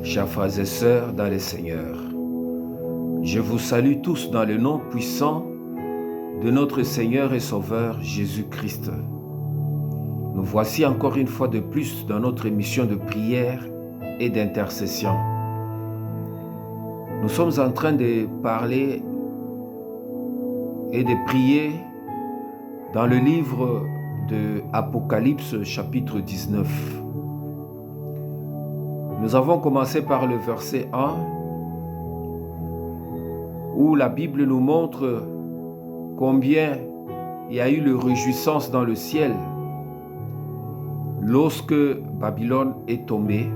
Chers frères et sœurs dans le Seigneur, je vous salue tous dans le nom puissant de notre Seigneur et Sauveur Jésus-Christ. Nous voici encore une fois de plus dans notre émission de prière et d'intercession. Nous sommes en train de parler et de prier dans le livre de Apocalypse chapitre 19. Nous avons commencé par le verset 1 où la Bible nous montre combien il y a eu de réjouissance dans le ciel lorsque Babylone est tombée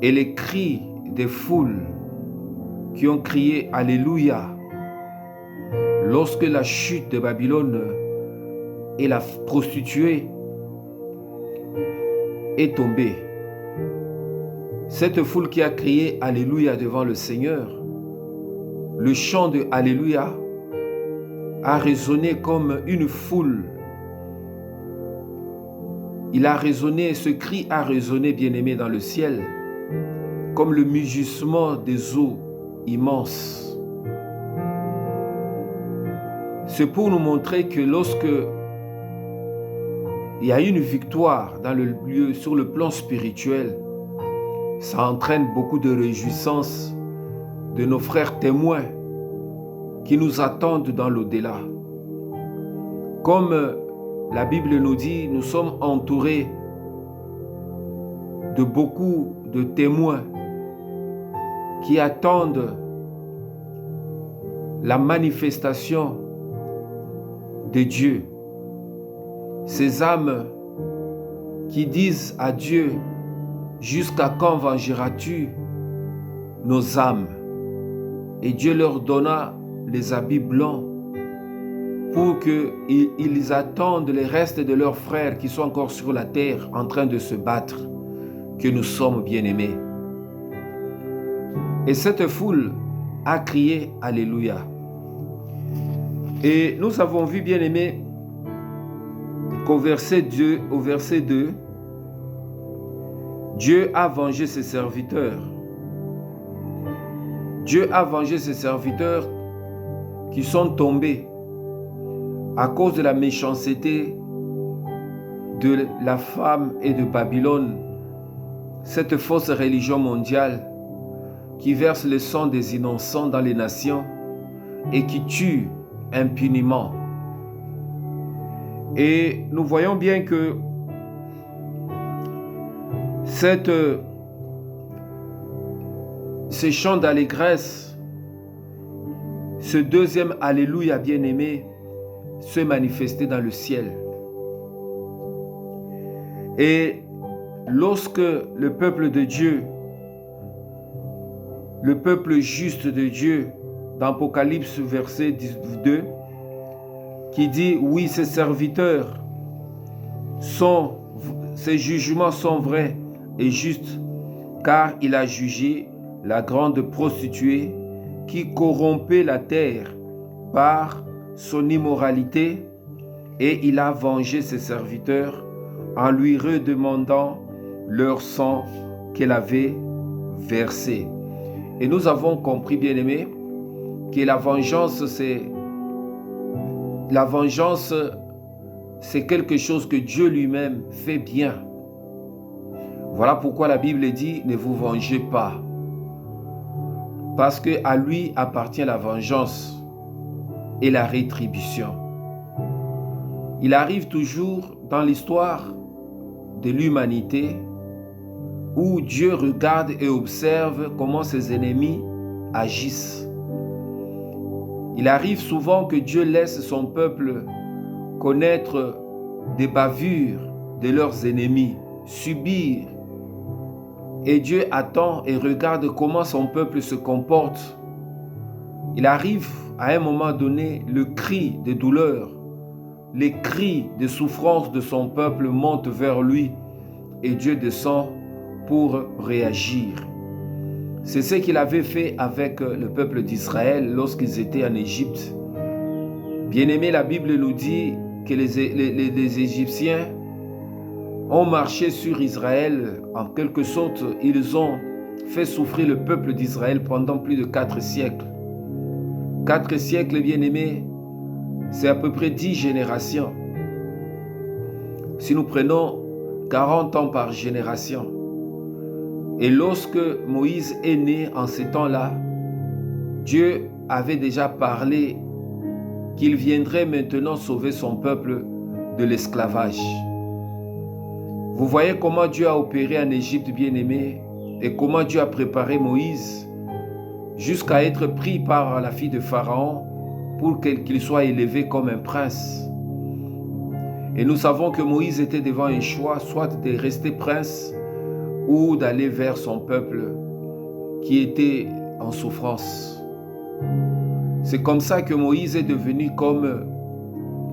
et les cris des foules qui ont crié Alléluia lorsque la chute de Babylone et la prostituée est tombée. Cette foule qui a crié Alléluia devant le Seigneur, le chant de Alléluia a résonné comme une foule. Il a résonné, ce cri a résonné, bien-aimé, dans le ciel, comme le mugissement des eaux immenses. C'est pour nous montrer que lorsque il y a une victoire dans le lieu, sur le plan spirituel, ça entraîne beaucoup de réjouissance de nos frères témoins qui nous attendent dans l'au-delà. Comme la Bible nous dit, nous sommes entourés de beaucoup de témoins qui attendent la manifestation de Dieu. Ces âmes qui disent à Dieu, jusqu'à quand vengeras-tu nos âmes? Et Dieu leur donna les habits blancs pour qu'ils attendent les restes de leurs frères qui sont encore sur la terre en train de se battre, que nous sommes bien-aimés. Et cette foule a crié Alléluia. Et nous avons vu, bien-aimés, qu'au verset 2, Dieu a vengé ses serviteurs. Dieu a vengé ses serviteurs qui sont tombés à cause de la méchanceté de la femme et de Babylone, cette fausse religion mondiale qui verse le sang des innocents dans les nations et qui tue impunément. Et nous voyons bien que ces chants d'allégresse, ce deuxième Alléluia bien-aimé, se manifestait dans le ciel. Et lorsque le peuple de Dieu, le peuple juste de Dieu, dans Apocalypse verset 2, qui dit, oui, ses serviteurs ses jugements sont vrais et justes, car il a jugé la grande prostituée qui corrompait la terre par son immoralité, et il a vengé ses serviteurs en lui redemandant leur sang qu'elle avait versé. Et nous avons compris, bien-aimés, que la vengeance, c'est quelque chose que Dieu lui-même fait bien. Voilà pourquoi la Bible dit, ne vous vengez pas. Parce qu'à lui appartient la vengeance et la rétribution. Il arrive toujours dans l'histoire de l'humanité où Dieu regarde et observe comment ses ennemis agissent. Il arrive souvent que Dieu laisse son peuple connaître des bavures de leurs ennemis, subir. Et Dieu attend et regarde comment son peuple se comporte. Il arrive à un moment donné, le cri de douleur, les cris de souffrance de son peuple montent vers lui et Dieu descend pour réagir. C'est ce qu'il avait fait avec le peuple d'Israël lorsqu'ils étaient en Égypte. Bien-aimé, la Bible nous dit que les Égyptiens ont marché sur Israël. En quelque sorte, ils ont fait souffrir le peuple d'Israël pendant plus de 4 siècles. 4 siècles, bien-aimés, c'est à peu près 10 générations. Si nous prenons 40 ans par génération, et lorsque Moïse est né en ces temps-là, Dieu avait déjà parlé qu'il viendrait maintenant sauver son peuple de l'esclavage. Vous voyez comment Dieu a opéré en Égypte, bien-aimé, et comment Dieu a préparé Moïse jusqu'à être pris par la fille de Pharaon pour qu'il soit élevé comme un prince. Et nous savons que Moïse était devant un choix, soit de rester prince ou d'aller vers son peuple qui était en souffrance. C'est comme ça que Moïse est devenu comme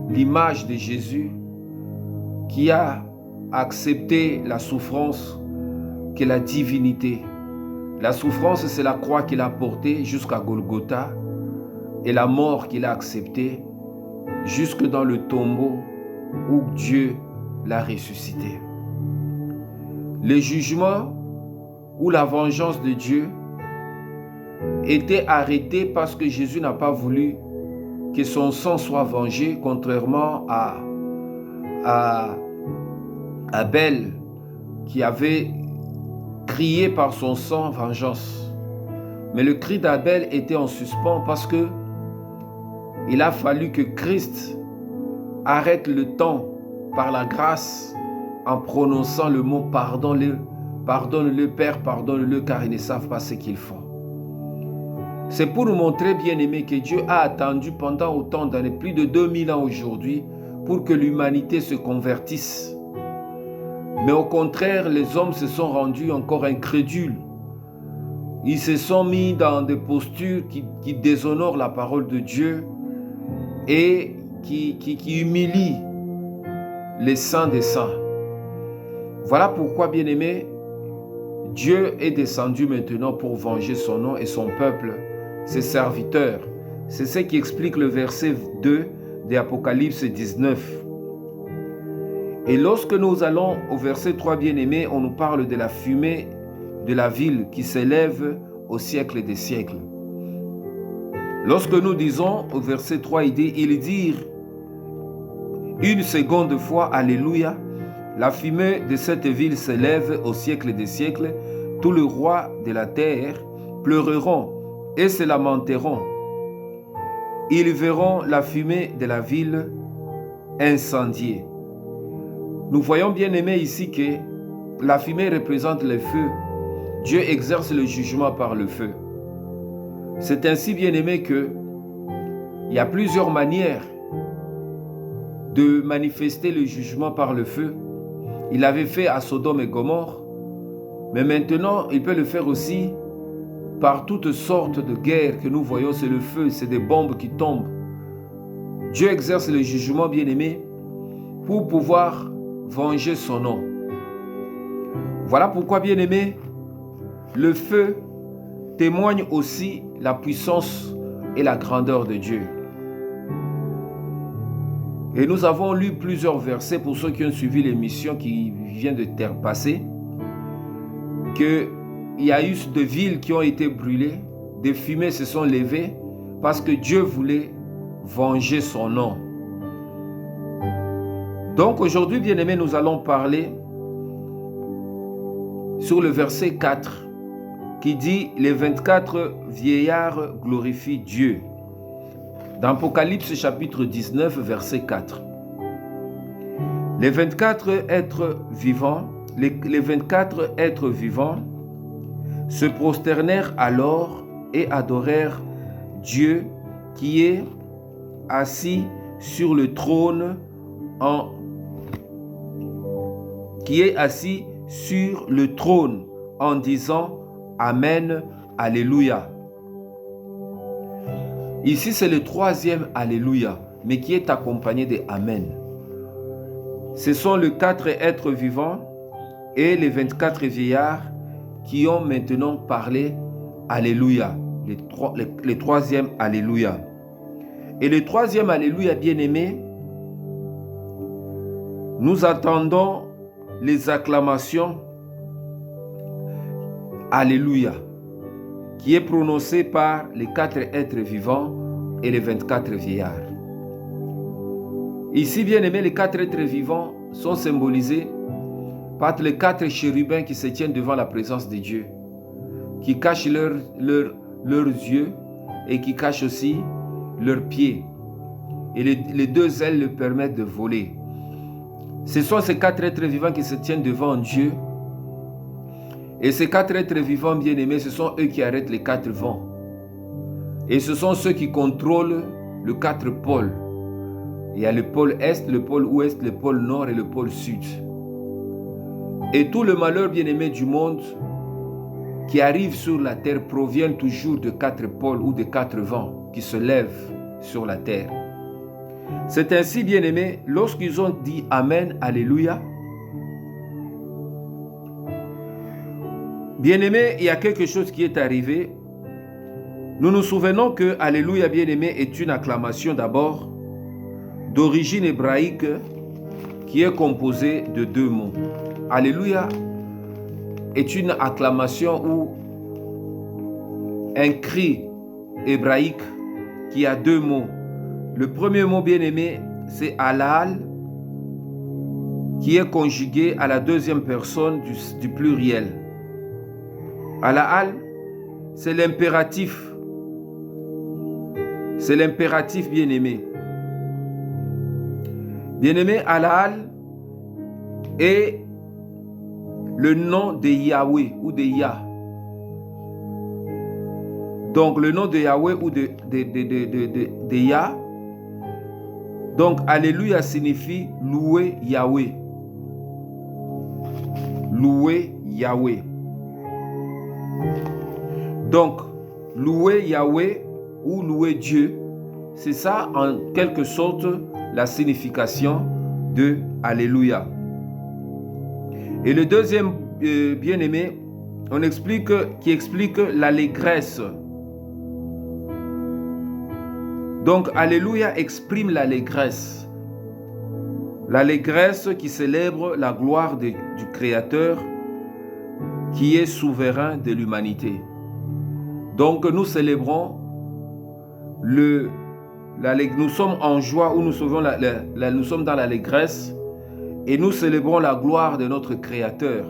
l'image de Jésus qui a accepté la souffrance que la divinité. La souffrance, c'est la croix qu'il a portée jusqu'à Golgotha et la mort qu'il a acceptée jusque dans le tombeau où Dieu l'a ressuscité. Le jugement ou la vengeance de Dieu était arrêté parce que Jésus n'a pas voulu que son sang soit vengé, contrairement à Abel qui avait crié par son sang vengeance. Mais le cri d'Abel était en suspens parce que il a fallu que Christ arrête le temps par la grâce en prononçant le mot pardonne-le, pardonne-le Père, pardonne-le car ils ne savent pas ce qu'ils font. C'est pour nous montrer, bien-aimés, que Dieu a attendu pendant autant d'années, plus de 2000 ans aujourd'hui, pour que l'humanité se convertisse. Mais au contraire, les hommes se sont rendus encore incrédules. Ils se sont mis dans des postures qui déshonorent la parole de Dieu et qui humilient les saints des saints. Voilà pourquoi, bien-aimés, Dieu est descendu maintenant pour venger son nom et son peuple, ses serviteurs. C'est ce qui explique le verset 2 de Apocalypse 19. Et lorsque nous allons au verset 3, bien-aimés, on nous parle de la fumée de la ville qui s'élève au siècle des siècles. Lorsque nous disons au verset 3, ils dirent une seconde fois Alléluia, la fumée de cette ville s'élève au siècle des siècles, tous les rois de la terre pleureront et se lamenteront. Ils verront la fumée de la ville incendiée. Nous voyons bien aimé ici que la fumée représente le feu. Dieu exerce le jugement par le feu. C'est ainsi bien aimé que il y a plusieurs manières de manifester le jugement par le feu. Il l'avait fait à Sodome et Gomorrhe, mais maintenant il peut le faire aussi par toutes sortes de guerres que nous voyons. C'est le feu, c'est des bombes qui tombent. Dieu exerce le jugement bien aimé pour pouvoir venger son nom. Voilà pourquoi bien aimé, le feu témoigne aussi la puissance et la grandeur de Dieu. Et nous avons lu plusieurs versets pour ceux qui ont suivi l'émission qui vient de passer, qu'il y a eu de villes qui ont été brûlées, des fumées se sont levées parce que Dieu voulait venger son nom. Donc aujourd'hui, bien-aimés, nous allons parler sur le verset 4 qui dit « Les 24 vieillards glorifient Dieu ». Dans Apocalypse chapitre 19, verset 4. Les 24 êtres vivants, les 24 êtres vivants se prosternèrent alors et adorèrent Dieu qui est assis sur le trône en disant Amen, Alléluia. Ici, c'est le troisième Alléluia, mais qui est accompagné de Amen. Ce sont les 4 êtres vivants et les 24 vieillards qui ont maintenant parlé Alléluia, le troisième Alléluia. Et le troisième Alléluia, bien-aimé, nous attendons les acclamations Alléluia, qui est prononcée par les 4 êtres vivants et les 24 vieillards. Ici, bien aimés, les 4 êtres vivants sont symbolisés par les 4 chérubins qui se tiennent devant la présence de Dieu, qui cachent leurs yeux et qui cachent aussi leurs pieds. Et les 2 ailes leur permettent de voler. Ce sont ces 4 êtres vivants qui se tiennent devant Dieu. Et ces 4 êtres vivants bien-aimés, ce sont eux qui arrêtent les 4 vents. Et ce sont ceux qui contrôlent les 4 pôles. Il y a le pôle Est, le pôle Ouest, le pôle Nord et le pôle Sud. Et tout le malheur bien-aimé du monde qui arrive sur la terre provient toujours de 4 pôles ou de 4 vents qui se lèvent sur la terre. C'est ainsi, bien-aimés, lorsqu'ils ont dit Amen, Alléluia, bien-aimés, il y a quelque chose qui est arrivé. Nous nous souvenons que Alléluia, bien-aimé, est une acclamation d'abord d'origine hébraïque qui est composée de 2 mots. Alléluia est une acclamation ou un cri hébraïque qui a 2 mots. Le premier mot, bien-aimé, c'est Halal, qui est conjugué à la 2e personne du pluriel. Halal, c'est l'impératif. C'est l'impératif, bien-aimé. Bien-aimé, Halal est le nom de Yahweh ou de Yah. Donc, le nom de Yahweh ou de Yah. Donc, Alléluia signifie louer Yahweh. Louer Yahweh. Donc, louer Yahweh ou louer Dieu, c'est ça en quelque sorte la signification de Alléluia. Et le deuxième bien-aimé, qui explique l'allégresse. Donc, Alléluia exprime l'allégresse. L'allégresse qui célèbre la gloire du Créateur qui est souverain de l'humanité. Donc, nous célébrons nous sommes en joie ou nous sommes dans l'allégresse et nous célébrons la gloire de notre Créateur.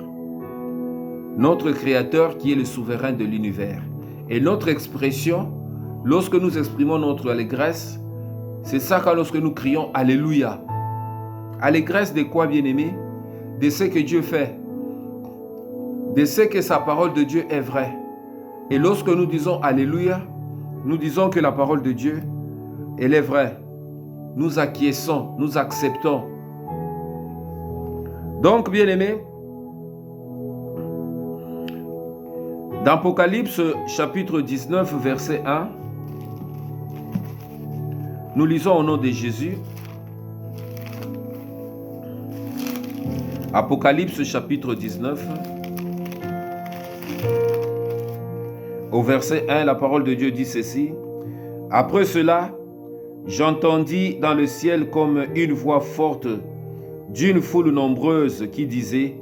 Notre Créateur qui est le souverain de l'univers. Et notre expression, lorsque nous exprimons notre allégresse, c'est ça quand lorsque nous crions Alléluia. Allégresse de quoi, bien-aimé? De ce que Dieu fait. De ce que sa parole de Dieu est vraie. Et lorsque nous disons Alléluia, nous disons que la parole de Dieu, elle est vraie. Nous acquiesçons, nous acceptons. Donc, bien-aimés, dans Apocalypse chapitre 19, verset 1, nous lisons au nom de Jésus. Apocalypse chapitre 19. Au verset 1, la parole de Dieu dit ceci. Après cela, j'entendis dans le ciel comme une voix forte d'une foule nombreuse qui disait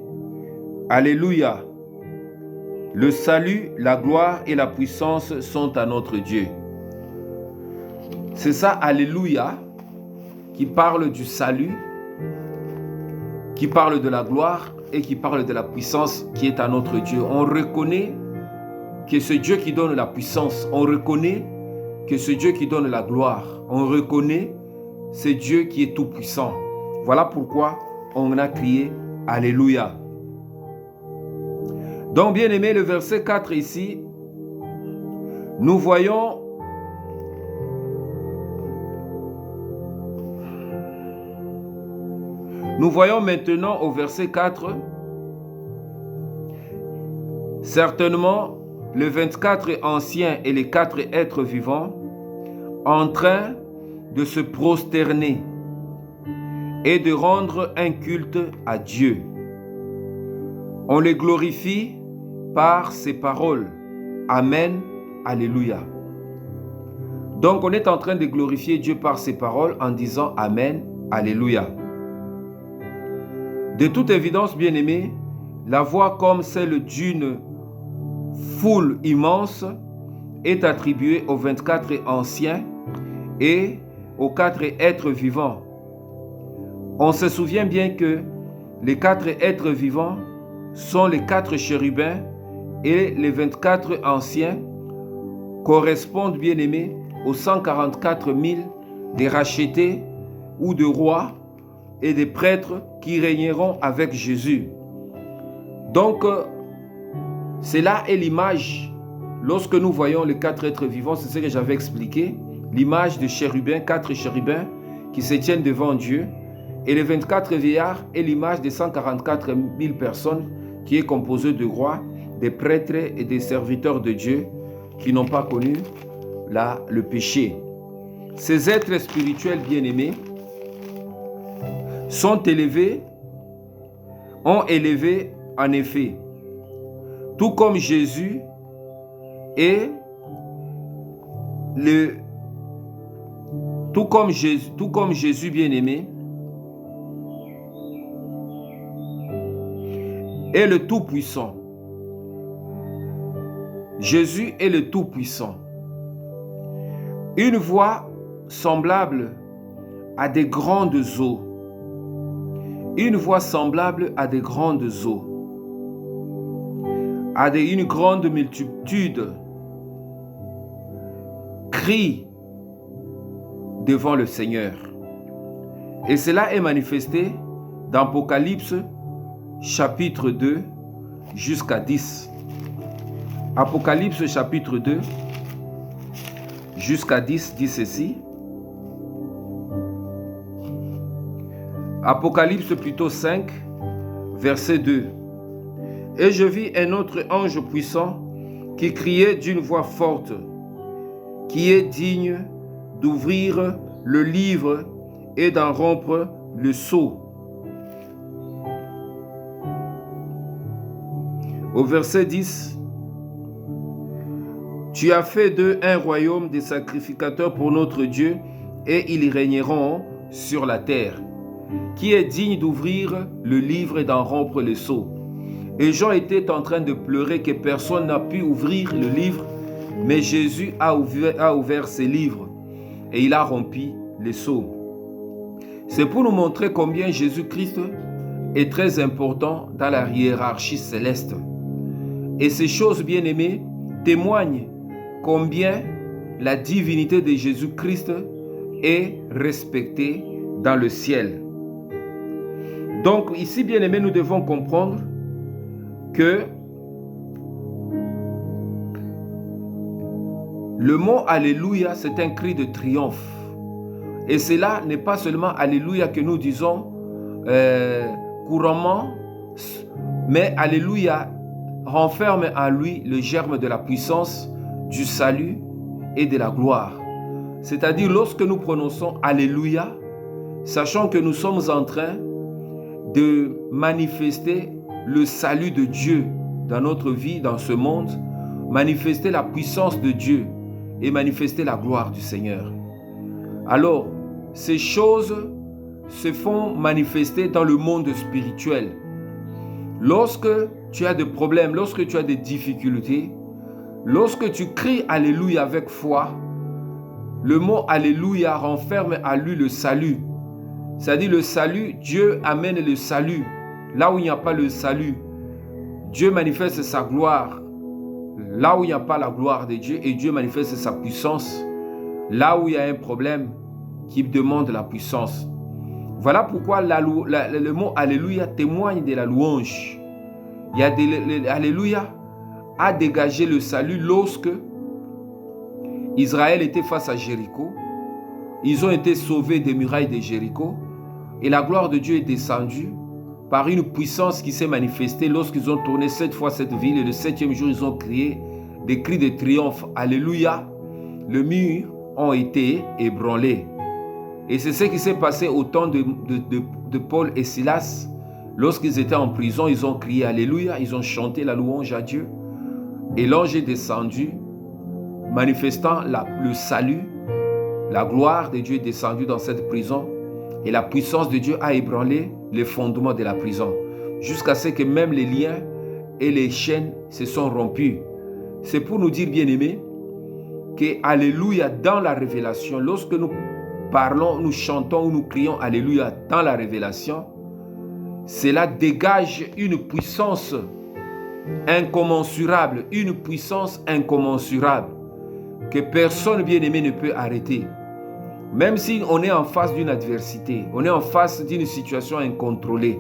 Alléluia, le salut, la gloire et la puissance sont à notre Dieu. C'est ça, Alléluia, qui parle du salut, qui parle de la gloire et qui parle de la puissance qui est à notre Dieu. On reconnaît que c'est Dieu qui donne la puissance. On reconnaît que c'est Dieu qui donne la gloire. On reconnaît c'est Dieu qui est tout puissant. Voilà pourquoi on a crié Alléluia. Donc, bien aimé, le verset 4 ici, nous voyons maintenant au verset 4, certainement les 24 anciens et les 4 êtres vivants en train de se prosterner et de rendre un culte à Dieu. On les glorifie par ces paroles. Amen, Alléluia. Donc on est en train de glorifier Dieu par ces paroles en disant Amen, Alléluia. De toute évidence, bien-aimés, la voix comme celle d'une foule immense est attribuée aux 24 anciens et aux 4 êtres vivants. On se souvient bien que les 4 êtres vivants sont les 4 chérubins et les 24 anciens correspondent, bien-aimés, aux 144 000 des rachetés ou de rois et des prêtres qui régneront avec Jésus. Donc, cela est l'image, lorsque nous voyons les 4 êtres vivants, c'est ce que j'avais expliqué, l'image de chérubins, 4 chérubins qui se tiennent devant Dieu, et les 24 vieillards est l'image des 144 000 personnes qui est composée de rois, des prêtres et des serviteurs de Dieu qui n'ont pas connu le péché. Ces êtres spirituels bien-aimés ont élevé en effet, tout comme Jésus et tout comme Jésus bien-aimé est le Tout-Puissant. Jésus est le Tout-Puissant. Une voix semblable à des grandes eaux. Une voix semblable à des grandes eaux. Une grande multitude crie devant le Seigneur. Et cela est manifesté dans Apocalypse chapitre 2 jusqu'à 10. Apocalypse chapitre 2 jusqu'à 10 dit ceci. Apocalypse plutôt 5, verset 2. Et je vis un autre ange puissant qui criait d'une voix forte, qui est digne d'ouvrir le livre et d'en rompre le sceau. Au verset 10, tu as fait d'eux un royaume des sacrificateurs pour notre Dieu, et ils régneront sur la terre. Qui est digne d'ouvrir le livre et d'en rompre le sceau. Et Jean était en train de pleurer que personne n'a pu ouvrir le livre, mais Jésus a ouvert ses livres et il a rompu les sceaux. C'est pour nous montrer combien Jésus-Christ est très important dans la hiérarchie céleste. Et ces choses bien-aimées témoignent combien la divinité de Jésus-Christ est respectée dans le ciel. Donc ici, bien-aimés, nous devons comprendre que le mot Alléluia, c'est un cri de triomphe. Et cela n'est pas seulement Alléluia que nous disons couramment, mais Alléluia renferme en lui le germe de la puissance, du salut et de la gloire. C'est-à-dire, lorsque nous prononçons Alléluia, sachant que nous sommes en train de manifester le salut de Dieu dans notre vie, dans ce monde, manifester la puissance de Dieu et manifester la gloire du Seigneur. Alors, ces choses se font manifester dans le monde spirituel. Lorsque tu as des problèmes, lorsque tu as des difficultés, lorsque tu cries Alléluia avec foi, le mot Alléluia renferme à lui le salut. C'est-à-dire le salut, Dieu amène le salut. Là où il n'y a pas le salut, Dieu manifeste sa gloire. Là où il n'y a pas la gloire de Dieu, et Dieu manifeste sa puissance. Là où il y a un problème qui demande la puissance. Voilà pourquoi le mot Alléluia témoigne de la louange. Alléluia a dégagé le salut lorsque Israël était face à Jéricho. Ils ont été sauvés des murailles de Jéricho. Et la gloire de Dieu est descendue par une puissance qui s'est manifestée lorsqu'ils ont tourné 7 fois cette ville. Et le 7e jour, ils ont crié des cris de triomphe. Alléluia. Les murs ont été ébranlés. Et c'est ce qui s'est passé au temps de Paul et Silas. Lorsqu'ils étaient en prison, ils ont crié Alléluia. Ils ont chanté la louange à Dieu. Et l'ange est descendu, manifestant le salut. La gloire de Dieu est descendue dans cette prison. Et la puissance de Dieu a ébranlé les fondements de la prison, jusqu'à ce que même les liens et les chaînes se sont rompus. C'est pour nous dire, bien-aimés, que Alléluia dans la révélation, lorsque nous parlons, nous chantons ou nous crions Alléluia dans la révélation, cela dégage une puissance incommensurable, que personne bien-aimé ne peut arrêter. Même si on est en face d'une adversité, on est en face d'une situation incontrôlée,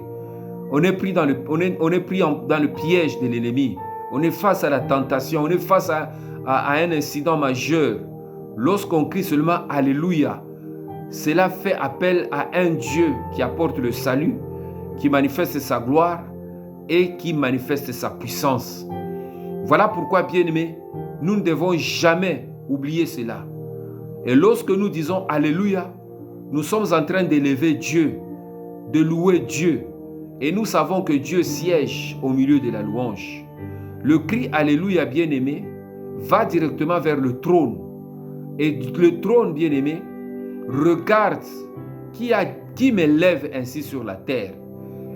on est pris dans le piège de l'ennemi, on est face à la tentation, on est face à un incident majeur. Lorsqu'on crie seulement Alléluia, cela fait appel à un Dieu qui apporte le salut, qui manifeste sa gloire et qui manifeste sa puissance. Voilà pourquoi, bien-aimés, nous ne devons jamais oublier cela. Et lorsque nous disons Alléluia, nous sommes en train d'élever Dieu, de louer Dieu. Et nous savons que Dieu siège au milieu de la louange. Le cri Alléluia, bien-aimé, va directement vers le trône. Et le trône, bien-aimé, regarde qui m'élève ainsi sur la terre.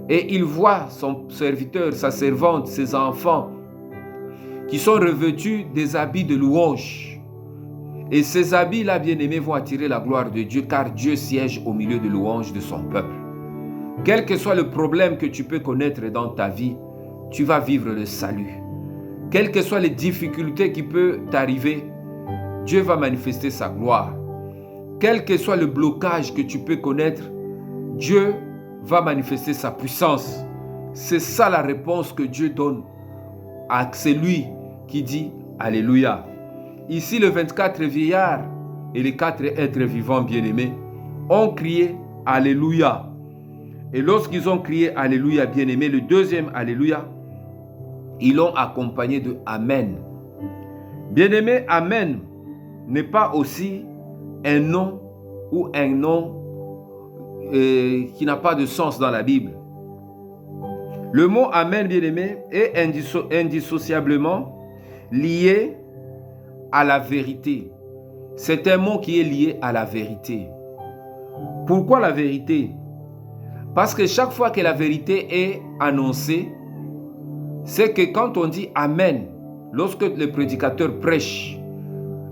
Et il voit son serviteur, sa servante, ses enfants qui sont revêtus des habits de louange. Et ces habits-là, bien-aimés, vont attirer la gloire de Dieu, car Dieu siège au milieu de louanges de son peuple. Quel que soit le problème que tu peux connaître dans ta vie, tu vas vivre le salut. Quelles que soient les difficultés qui peuvent t'arriver, Dieu va manifester sa gloire. Quel que soit le blocage que tu peux connaître, Dieu va manifester sa puissance. C'est ça la réponse que Dieu donne à celui qui dit Alléluia. Ici, les 24 vieillards et les 4 êtres vivants bien-aimés ont crié Alléluia. Et lorsqu'ils ont crié Alléluia, bien-aimés, le deuxième Alléluia, ils l'ont accompagné de Amen. Bien-aimés, Amen n'est pas aussi un nom ou un nom qui n'a pas de sens dans la Bible. Le mot Amen, bien-aimé, est indissociablement lié à la vérité. C'est un mot qui est lié à la vérité. Pourquoi la vérité? Parce que chaque fois que la vérité est annoncée, c'est que quand on dit Amen, lorsque le prédicateur prêche,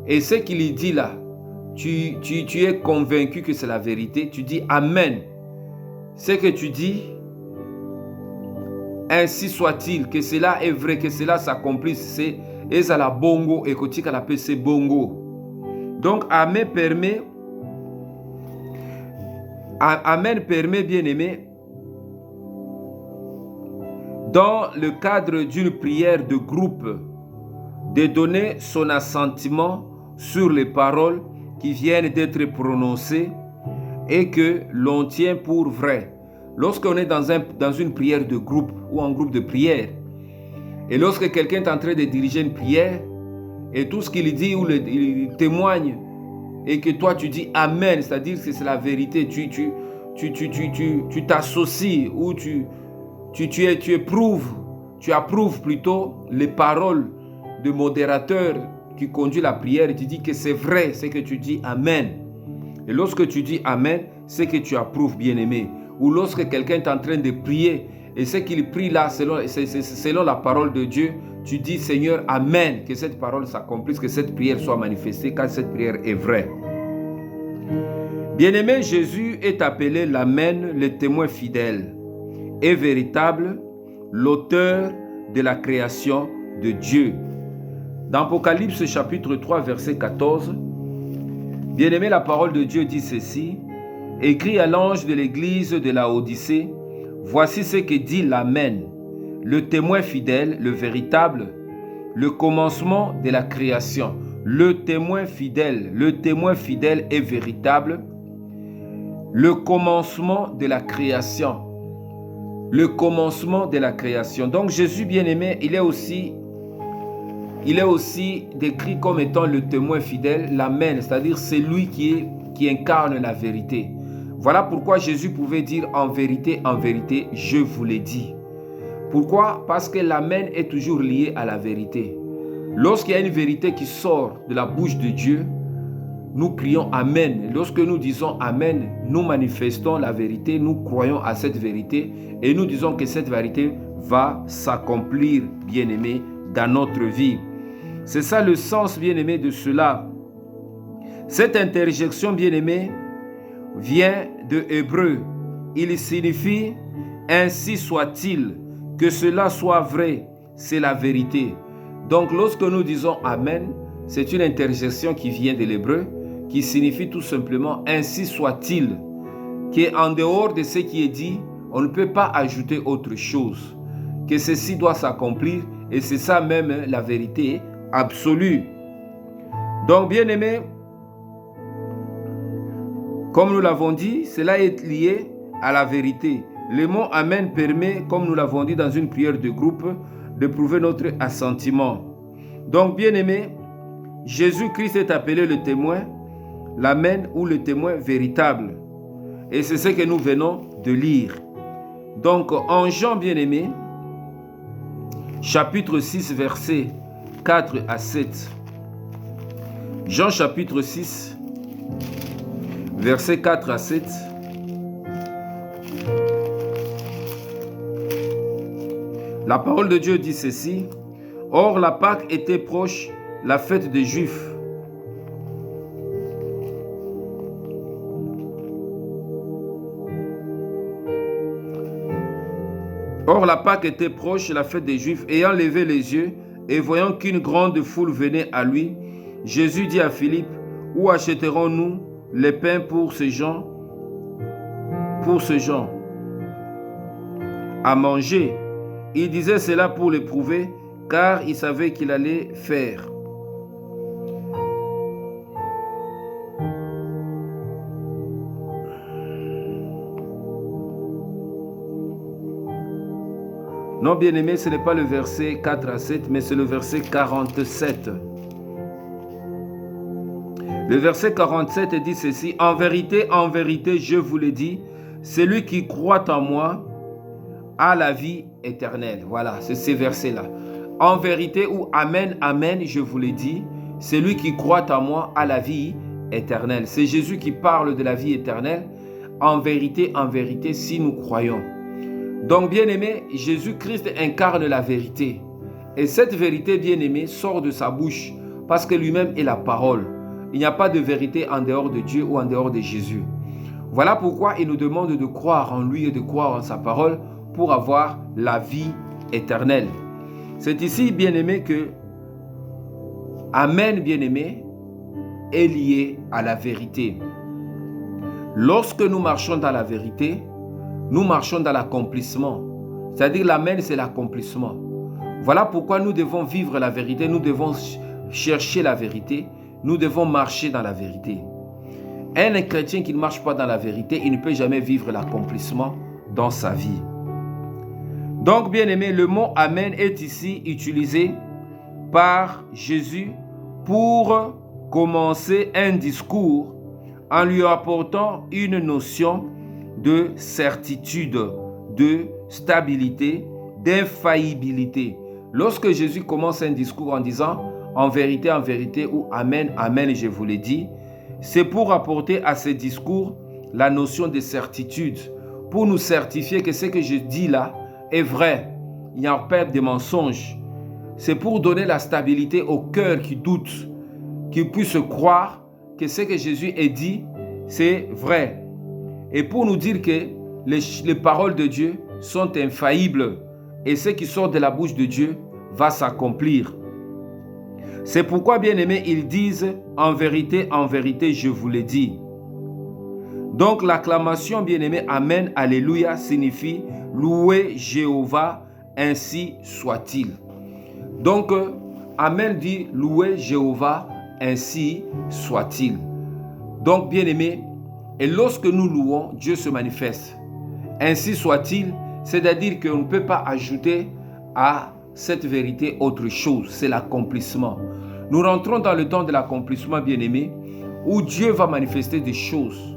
et ce qu'il dit là, tu es convaincu que c'est la vérité, tu dis Amen. Ce que tu dis, ainsi soit-il, que cela est vrai, que cela s'accomplisse, c'est ezala bongo et kotika la PC bongo. Donc Amen permet, bien-aimé, dans le cadre d'une prière de groupe, de donner son assentiment sur les paroles qui viennent d'être prononcées et que l'on tient pour vraies. Lorsqu'on est dans une prière de groupe ou en groupe de prière, et lorsque quelqu'un est en train de diriger une prière, et tout ce qu'il dit ou il témoigne, et que toi tu dis Amen, c'est-à-dire que c'est la vérité, tu t'associes ou tu approuves plutôt les paroles de modérateur qui conduit la prière, et tu dis que c'est vrai, c'est que tu dis Amen. Et lorsque tu dis Amen, c'est que tu approuves, bien-aimé. Ou lorsque quelqu'un est en train de prier, et ce qu'il prie là, selon la parole de Dieu, tu dis Seigneur, Amen, que cette parole s'accomplisse, que cette prière soit manifestée, car cette prière est vraie. Bien-aimé, Jésus est appelé l'Amen, le témoin fidèle et véritable, l'auteur de la création de Dieu. Dans Apocalypse chapitre 3, verset 14, bien-aimé, la parole de Dieu dit ceci: écrit à l'ange de l'église de Laodicée, voici ce que dit l'Amen, le témoin fidèle, le véritable, le commencement de la création. Le témoin fidèle et véritable, le commencement de la création. Le commencement de la création. Donc Jésus, bien-aimé, il est aussi décrit comme étant le témoin fidèle, l'Amen, c'est-à-dire c'est lui qui incarne la vérité. Voilà pourquoi Jésus pouvait dire en vérité, je vous l'ai dit. Pourquoi? Parce que l'Amen est toujours lié à la vérité. Lorsqu'il y a une vérité qui sort de la bouche de Dieu, nous crions Amen. Lorsque nous disons Amen, nous manifestons la vérité, nous croyons à cette vérité et nous disons que cette vérité va s'accomplir, bien-aimé, dans notre vie. C'est ça le sens, bien-aimé, de cela. Cette interjection, bien-aimé, vient de hébreu. Il signifie « ainsi soit-il », que cela soit vrai, c'est la vérité. Donc, lorsque nous disons « Amen », c'est une interjection qui vient de l'hébreu, qui signifie tout simplement « ainsi soit-il », qui est en dehors de ce qui est dit, on ne peut pas ajouter autre chose, que ceci doit s'accomplir, et c'est ça même la vérité absolue. Donc, bien-aimés, comme nous l'avons dit, cela est lié à la vérité. Le mot Amen permet, comme nous l'avons dit dans une prière de groupe, de prouver notre assentiment. Donc, bien-aimés, Jésus-Christ est appelé le témoin, l'Amen ou le témoin véritable. Et c'est ce que nous venons de lire. Donc, en Jean, bien-aimé, chapitre 6, versets 4 à 7. Jean chapitre 6, versets 4 à 7. La parole de Dieu dit ceci. Or, la Pâque était proche, la fête des Juifs. Or, la Pâque était proche, la fête des Juifs. Ayant levé les yeux et voyant qu'une grande foule venait à lui, Jésus dit à Philippe, où achèterons-nous les pains pour ces gens à manger? Il disait cela pour l'éprouver, car il savait qu'il allait faire. Non, bien-aimé, ce n'est pas le verset 4 à 7, mais c'est le verset 47. Le verset 47 dit ceci. En vérité, je vous le dis, celui qui croit en moi a la vie éternelle. Voilà, c'est ces versets-là. En vérité ou Amen, Amen, je vous le dis, celui qui croit en moi a la vie éternelle. C'est Jésus qui parle de la vie éternelle. En vérité, si nous croyons. Donc, bien-aimé, Jésus-Christ incarne la vérité. Et cette vérité, bien-aimé, sort de sa bouche parce que lui-même est la parole. Il n'y a pas de vérité en dehors de Dieu ou en dehors de Jésus. Voilà pourquoi il nous demande de croire en lui et de croire en sa parole pour avoir la vie éternelle. C'est ici, bien-aimé, que Amen, bien-aimé, est lié à la vérité. Lorsque nous marchons dans la vérité, nous marchons dans l'accomplissement. C'est-à-dire l'Amen, c'est l'accomplissement. Voilà pourquoi nous devons vivre la vérité, nous devons chercher la vérité, nous devons marcher dans la vérité. Un chrétien qui ne marche pas dans la vérité, il ne peut jamais vivre l'accomplissement dans sa vie. Donc, bien-aimé, le mot Amen est ici utilisé par Jésus pour commencer un discours en lui apportant une notion de certitude, de stabilité, d'infaillibilité. Lorsque Jésus commence un discours en disant en vérité ou Amen, Amen, je vous l'ai dit, c'est pour apporter à ce discours la notion de certitude, pour nous certifier que ce que je dis là est vrai. Il n'y a pas de mensonge. C'est pour donner la stabilité au cœur qui doute, qui puisse croire que ce que Jésus a dit, c'est vrai. Et pour nous dire que les paroles de Dieu sont infaillibles et ce qui sort de la bouche de Dieu va s'accomplir. C'est pourquoi, bien-aimés, ils disent en vérité, je vous l'ai dit. Donc l'acclamation, bien-aimé, Amen, Alléluia, signifie louer Jéhovah, ainsi soit-il. Donc, Amen dit louer Jéhovah, ainsi soit-il. Donc, bien-aimé, et lorsque nous louons, Dieu se manifeste. Ainsi soit-il, c'est-à-dire qu'on ne peut pas ajouter à cette vérité autre chose, c'est l'accomplissement. Nous rentrons dans le temps de l'accomplissement, bien-aimé, où Dieu va manifester des choses.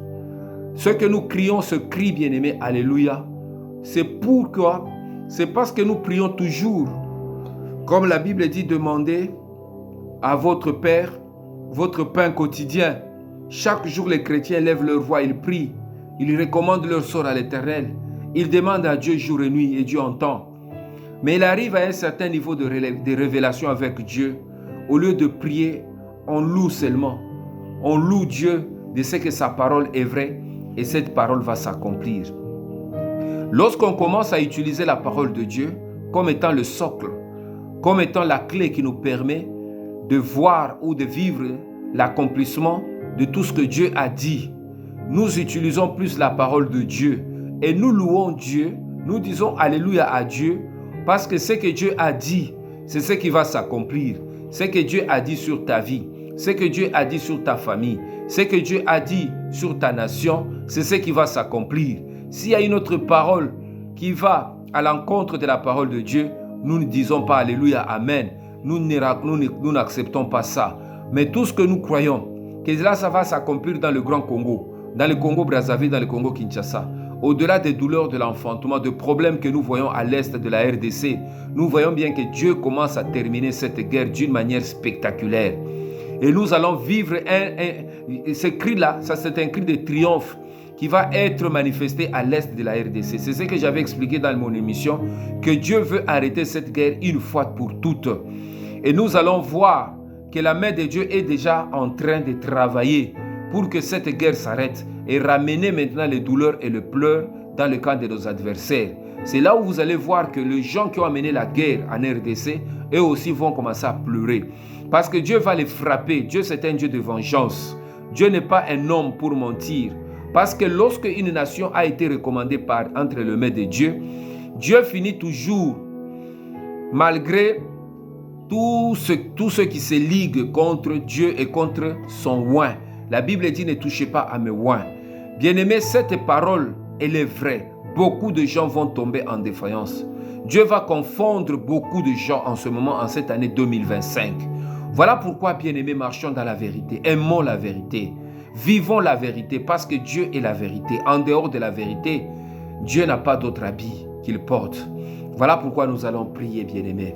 Ce que nous crions, ce cri, bien-aimé, Alléluia, c'est pourquoi, c'est parce que nous prions toujours. Comme la Bible dit, demandez à votre Père votre pain quotidien. Chaque jour, les chrétiens lèvent leur voix, ils prient, ils recommandent leur sort à l'Éternel, ils demandent à Dieu jour et nuit et Dieu entend. Mais il arrive à un certain niveau de révélation avec Dieu. Au lieu de prier, on loue seulement. On loue Dieu de ce que sa parole est vraie et cette parole va s'accomplir. Lorsqu'on commence à utiliser la parole de Dieu comme étant le socle, comme étant la clé qui nous permet de voir ou de vivre l'accomplissement de tout ce que Dieu a dit, nous utilisons plus la parole de Dieu et nous louons Dieu, nous disons Alléluia à Dieu parce que ce que Dieu a dit, c'est ce qui va s'accomplir. Ce que Dieu a dit sur ta vie, ce que Dieu a dit sur ta famille, ce que Dieu a dit sur ta nation, c'est ce qui va s'accomplir. S'il y a une autre parole qui va à l'encontre de la parole de Dieu, nous ne disons pas Alléluia, Amen. Nous n'acceptons pas ça. Mais tout ce que nous croyons, que là, ça va s'accomplir dans le Grand Congo, dans le Congo-Brazzaville, dans le Congo-Kinshasa. Au-delà des douleurs de l'enfantement, des problèmes que nous voyons à l'est de la RDC, nous voyons bien que Dieu commence à terminer cette guerre d'une manière spectaculaire. Et nous allons vivre ce cri-là, ça c'est un cri de triomphe qui va être manifesté à l'est de la RDC. C'est ce que j'avais expliqué dans mon émission, que Dieu veut arrêter cette guerre une fois pour toutes. Et nous allons voir que la main de Dieu est déjà en train de travailler pour que cette guerre s'arrête et ramener maintenant les douleurs et le pleur dans le camp de nos adversaires. C'est là où vous allez voir que les gens qui ont amené la guerre en RDC, eux aussi vont commencer à pleurer. Parce que Dieu va les frapper. Dieu, c'est un Dieu de vengeance. Dieu n'est pas un homme pour mentir. Parce que lorsque une nation a été recommandée entre les mains de Dieu, Dieu finit toujours, malgré tous ceux qui se liguent contre Dieu et contre son oint. La Bible dit, ne touchez pas à mes oints. Bien-aimé, cette parole, elle est vraie. Beaucoup de gens vont tomber en défaillance. Dieu va confondre beaucoup de gens en ce moment, en cette année 2025. Voilà pourquoi, bien-aimés, marchons dans la vérité. Aimons la vérité. Vivons la vérité parce que Dieu est la vérité. En dehors de la vérité, Dieu n'a pas d'autre habit qu'il porte. Voilà pourquoi nous allons prier, bien-aimés.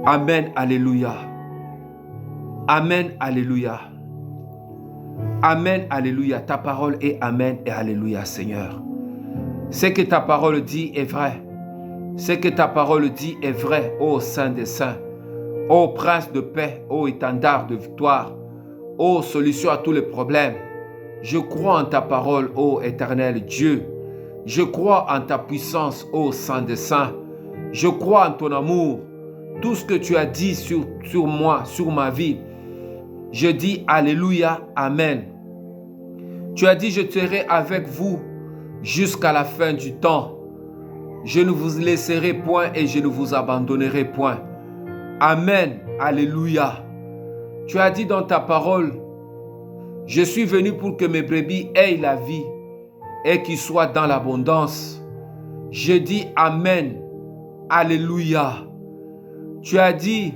Amen, alléluia. Amen, alléluia. Amen, alléluia. Ta parole est Amen et alléluia, Seigneur. Ce que ta parole dit est vrai. Ce que ta parole dit est vrai, ô Saint des Saints, ô Prince de paix, ô étendard de victoire, ô solution à tous les problèmes. Je crois en ta parole, ô éternel Dieu. Je crois en ta puissance, ô Saint des Saints. Je crois en ton amour. Tout ce que tu as dit sur moi, sur ma vie, je dis Alléluia, Amen. Tu as dit, je serai avec vous jusqu'à la fin du temps. Je ne vous laisserai point et je ne vous abandonnerai point. Amen, Alléluia. Tu as dit dans ta parole, je suis venu pour que mes brebis aient la vie et qu'ils soient dans l'abondance. Je dis Amen, Alléluia. Tu as dit,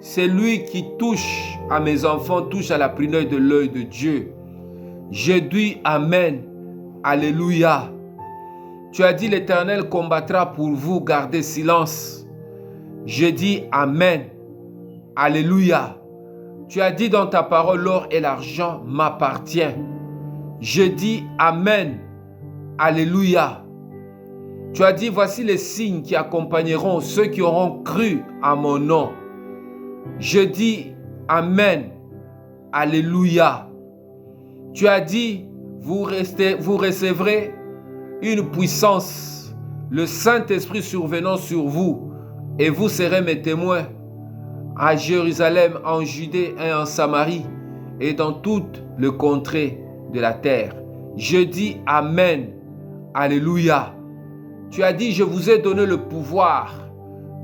celui qui touche à mes enfants touche à la prunelle de l'œil de Dieu. Je dis Amen, Alléluia. Tu as dit, l'Éternel combattra pour vous, gardez silence. Je dis Amen, Alléluia. Tu as dit dans ta parole, l'or et l'argent m'appartiennent. Je dis Amen, Alléluia. Tu as dit, voici les signes qui accompagneront ceux qui auront cru à mon nom. Je dis Amen, Alléluia. Tu as dit, vous recevrez une puissance, le Saint-Esprit survenant sur vous, et vous serez mes témoins à Jérusalem, en Judée et en Samarie, et dans toutes les contrées de la terre. Je dis Amen, Alléluia. Tu as dit, je vous ai donné le pouvoir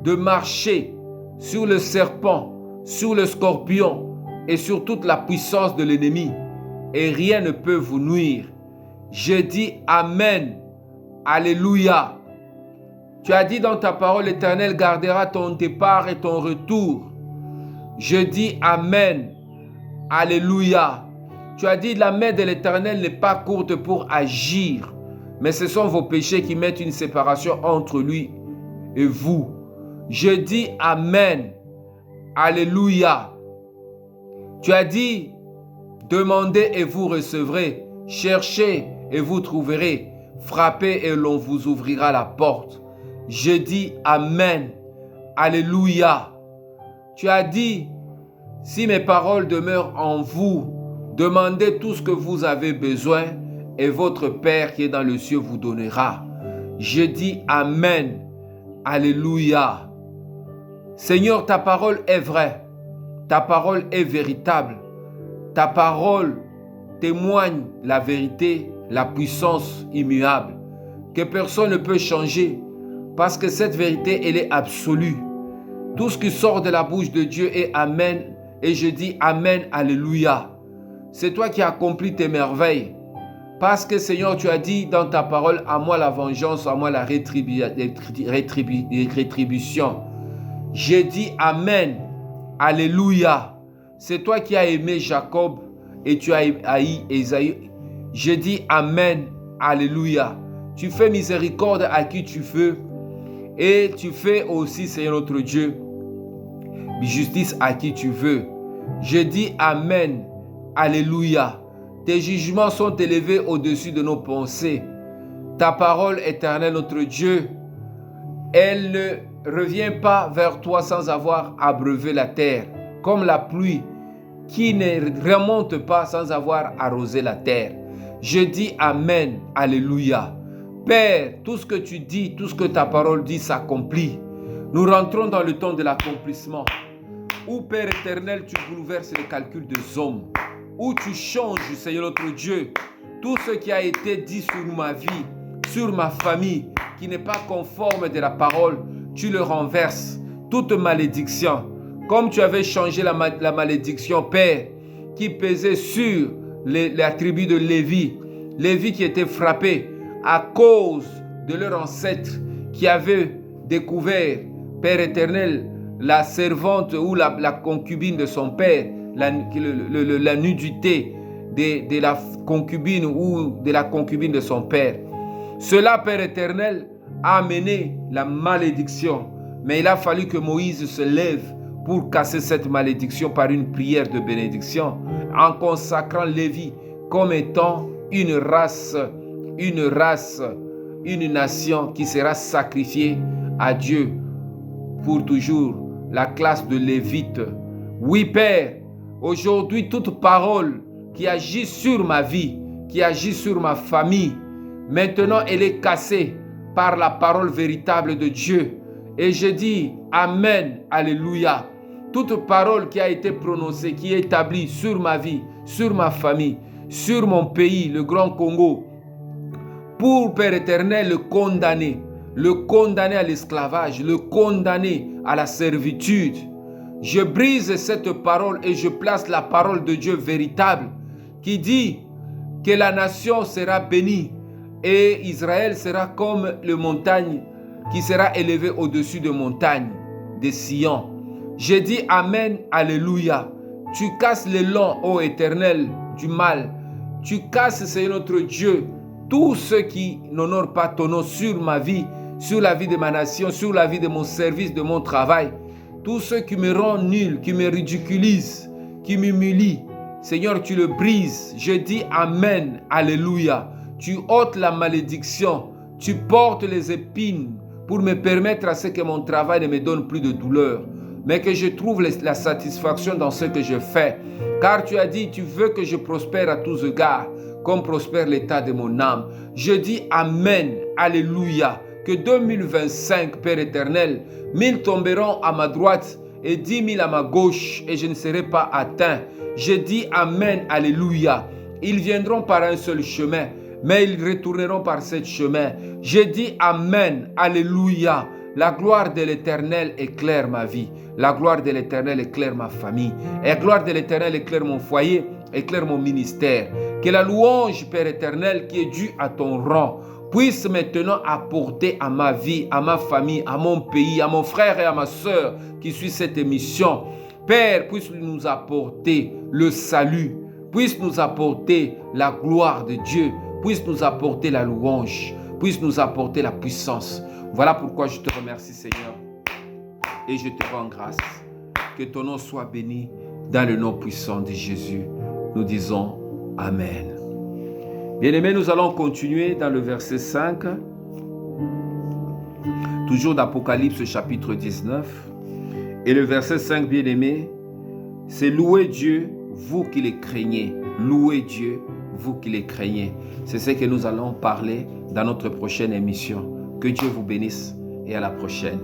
de marcher sur le serpent, sur le scorpion et sur toute la puissance de l'ennemi, et rien ne peut vous nuire. Je dis Amen, Alléluia. Tu as dit dans ta parole, l'Éternel gardera ton départ et ton retour. Je dis Amen, Alléluia. Tu as dit, la main de l'Éternel n'est pas courte pour agir, mais ce sont vos péchés qui mettent une séparation entre lui et vous. Je dis Amen, Alléluia. Tu as dit, Demandez et vous recevrez. Cherchez et vous trouverez. Frappez et l'on vous ouvrira la porte. Je dis Amen. Alléluia. Tu as dit, si mes paroles demeurent en vous, demandez tout ce que vous avez besoin et votre Père qui est dans le ciel vous donnera. Je dis Amen. Alléluia. Seigneur, ta parole est vraie. Ta parole est véritable. Ta parole témoigne la vérité, la puissance immuable, que personne ne peut changer, parce que cette vérité, elle est absolue. Tout ce qui sort de la bouche de Dieu est Amen, et je dis Amen, Alléluia. C'est toi qui accomplis tes merveilles, parce que Seigneur, tu as dit dans ta parole, à moi la vengeance, à moi la rétribution. Je dis Amen, Alléluia. C'est toi qui as aimé Jacob et tu as haï Ésaü. Je dis Amen, Alléluia. Tu fais miséricorde à qui tu veux et tu fais aussi, Seigneur notre Dieu, justice à qui tu veux. Je dis Amen, Alléluia. Tes jugements sont élevés au-dessus de nos pensées. Ta parole éternelle, notre Dieu, elle ne revient pas vers toi sans avoir abreuvé la terre, comme la pluie qui ne remonte pas sans avoir arrosé la terre. Je dis Amen, Alléluia. Père, tout ce que tu dis, tout ce que ta parole dit s'accomplit. Nous rentrons dans le temps de l'accomplissement, où Père éternel, tu bouleverses les calculs des hommes, où tu changes, Seigneur notre Dieu, tout ce qui a été dit sur ma vie, sur ma famille, qui n'est pas conforme de la parole, tu le renverses. Toute malédiction, comme tu avais changé la malédiction, Père, qui pesait sur la tribu de Lévi, Lévi qui était frappé à cause de leur ancêtre qui avait découvert, Père éternel, la servante ou la concubine de son père, la nudité de la concubine ou de la concubine de son père. Cela, Père éternel, a amené la malédiction. Mais il a fallu que Moïse se lève pour casser cette malédiction par une prière de bénédiction, en consacrant Lévi comme étant une race, une nation qui sera sacrifiée à Dieu pour toujours, la classe de Lévite. Oui, Père, aujourd'hui, toute parole qui agit sur ma vie, qui agit sur ma famille, maintenant, elle est cassée par la parole véritable de Dieu. Et je dis Amen, Alléluia. Toute parole qui a été prononcée, qui est établie sur ma vie, sur ma famille, sur mon pays, le Grand Congo, pour, Père éternel, le condamner à l'esclavage, le condamner à la servitude. Je brise cette parole et je place la parole de Dieu véritable qui dit que la nation sera bénie et Israël sera comme les montagnes qui sera élevée au-dessus des montagnes de Sion. Je dis Amen, Alléluia. Tu casses l'élan, ô Éternel, du mal. Tu casses, Seigneur notre Dieu, tout ce qui n'honore pas ton nom sur ma vie, sur la vie de ma nation, sur la vie de mon service, de mon travail. Tout ce qui me rend nul, qui me ridiculise, qui m'humilie. Seigneur, tu le brises. Je dis Amen, Alléluia. Tu ôtes la malédiction. Tu portes les épines pour me permettre à ce que mon travail ne me donne plus de douleur, mais que je trouve la satisfaction dans ce que je fais. Car tu as dit, tu veux que je prospère à tous égards, comme prospère l'état de mon âme. Je dis Amen, Alléluia. Que 2025, Père éternel, 1000 tomberont à ma droite et 10 000 à ma gauche, et je ne serai pas atteint. Je dis Amen, Alléluia. Ils viendront par un seul chemin, mais ils retourneront par ce chemin. Je dis Amen, Alléluia. La gloire de l'Éternel éclaire ma vie. La gloire de l'Éternel éclaire ma famille. Et la gloire de l'Éternel éclaire mon foyer, éclaire mon ministère. Que la louange, Père éternel, qui est due à ton rang, puisse maintenant apporter à ma vie, à ma famille, à mon pays, à mon frère et à ma soeur qui suit cette émission. Père, puisse nous apporter le salut, puisse nous apporter la gloire de Dieu, puisse nous apporter la louange, puisse nous apporter la puissance. Voilà pourquoi je te remercie, Seigneur, et je te rends grâce. Que ton nom soit béni dans le nom puissant de Jésus. nous disons Amen. Bien-aimés, nous allons continuer dans le verset 5, toujours d'Apocalypse chapitre 19. Et le verset 5, bien-aimés, c'est louer Dieu, vous qui les craignez. Louez Dieu, vous qui les craignez. C'est ce que nous allons parler dans notre prochaine émission. Que Dieu vous bénisse et à la prochaine.